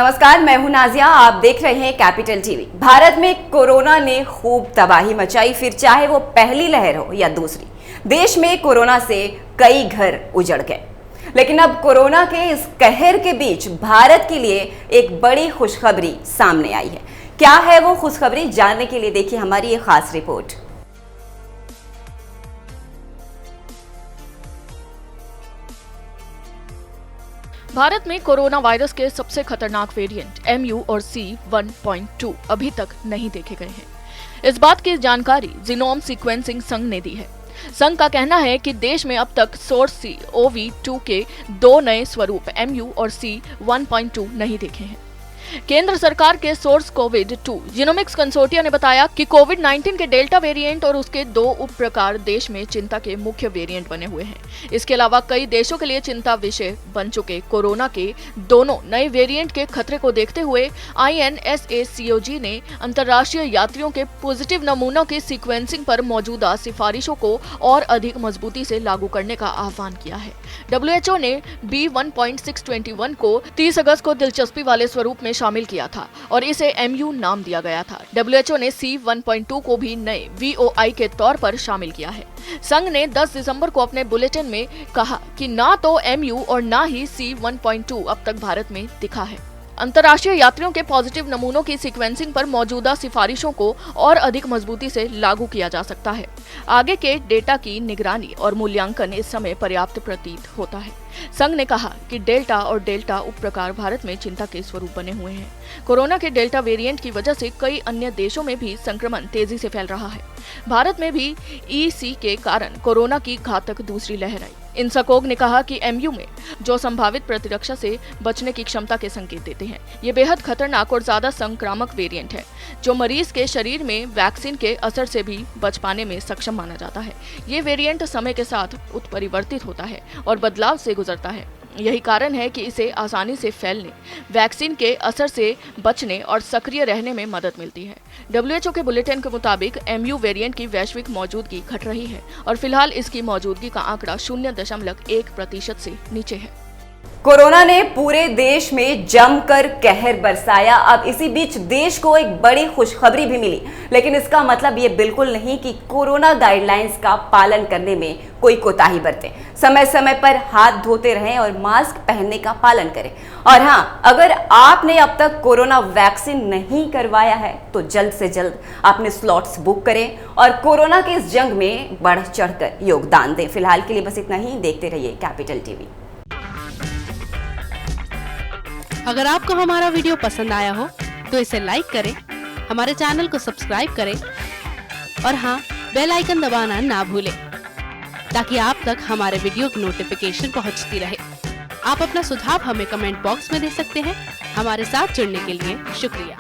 नमस्कार, मैं हूं नाजिया। आप देख रहे हैं कैपिटल टीवी। भारत में कोरोना ने खूब तबाही मचाई, फिर चाहे वो पहली लहर हो या दूसरी। देश में कोरोना से कई घर उजड़ गए, लेकिन अब कोरोना के इस कहर के बीच भारत के लिए एक बड़ी खुशखबरी सामने आई है। क्या है वो खुशखबरी, जानने के लिए देखिए हमारी ये खास रिपोर्ट। भारत में कोरोना वायरस के सबसे खतरनाक वेरिएंट MU और C.1.2 अभी तक नहीं देखे गए हैं। इस बात की जानकारी जीनोम सीक्वेंसिंग संघ ने दी है। संघ का कहना है कि देश में अब तक सोर्स CoV-2 के 2 नए स्वरूप MU और C.1.2 नहीं देखे हैं। केंद्र सरकार के सोर्स कोविड-2 जीनोमिक्स कंसोर्टिया ने बताया कि कोविड-19 के डेल्टा वेरिएंट और उसके 2 उप प्रकार देश में चिंता के मुख्य वेरिएंट बने हुए हैं। इसके अलावा कई देशों के लिए चिंता विषय बन चुके कोरोना के दोनों नए वेरिएंट के खतरे को देखते हुए INSACOG ने अंतर्राष्ट्रीय यात्रियों के पॉजिटिव नमूनों के सीक्वेंसिंग पर मौजूदा सिफारिशों को और अधिक मजबूती से लागू करने का आह्वान किया है। WHO ने B.1.621 को 30 अगस्त को दिलचस्पी वाले स्वरूप में शामिल किया था और इसे MU नाम दिया गया था। WHO ने C.1.2 को भी नए VOI के तौर पर शामिल किया है। संघ ने 10 दिसंबर को अपने बुलेटिन में कहा कि ना तो MU और ना ही C.1.2 अब तक भारत में दिखा है। अंतर्राष्ट्रीय यात्रियों के पॉजिटिव नमूनों की सीक्वेंसिंग पर मौजूदा सिफारिशों को और अधिक मजबूती से लागू किया जा सकता है। आगे के डेटा की निगरानी और मूल्यांकन इस समय पर्याप्त प्रतीत होता है। संघ ने कहा कि डेल्टा और डेल्टा उप प्रकार भारत में चिंता के स्वरूप बने हुए हैं। कोरोना के डेल्टा वेरिएंट की वजह से कई अन्य देशों में भी संक्रमण तेजी से फैल रहा है। भारत में भी EC के कारण कोरोना की घातक दूसरी लहर आई। इंसाकोग ने कहा कि MU में जो संभावित प्रतिरक्षा से बचने की क्षमता के संकेत देते हैं, ये बेहद खतरनाक और ज्यादा संक्रामक वेरिएंट है, जो मरीज के शरीर में वैक्सीन के असर से भी बच पाने में सक्षम माना जाता है। ये वेरिएंट समय के साथ उत्परिवर्तित होता है और बदलाव से गुजरता है। यही कारण है कि इसे आसानी से फैलने, वैक्सीन के असर से बचने और सक्रिय रहने में मदद मिलती है। WHO के बुलेटिन के मुताबिक MU वेरिएंट की वैश्विक मौजूदगी घट रही है और फिलहाल इसकी मौजूदगी का आंकड़ा 0.1% से नीचे है। कोरोना ने पूरे देश में जमकर कहर बरसाया। अब इसी बीच देश को एक बड़ी खुशखबरी भी मिली, लेकिन इसका मतलब ये बिल्कुल नहीं कि कोरोना गाइडलाइंस का पालन करने में कोई कोताही बरतें। समय समय पर हाथ धोते रहें और मास्क पहनने का पालन करें। और हाँ, अगर आपने अब तक कोरोना वैक्सीन नहीं करवाया है तो जल्द से जल्द अपने स्लॉट्स बुक करें और कोरोना के इस जंग में बढ़ चढ़कर योगदान दें। फिलहाल के लिए बस इतना ही। देखते रहिए कैपिटल टीवी। अगर आपको हमारा वीडियो पसंद आया हो तो इसे लाइक करें, हमारे चैनल को सब्सक्राइब करें और हाँ, बेल आइकन दबाना ना भूलें, ताकि आप तक हमारे वीडियो की नोटिफिकेशन पहुंचती रहे। आप अपना सुझाव हमें कमेंट बॉक्स में दे सकते हैं। हमारे साथ जुड़ने के लिए शुक्रिया।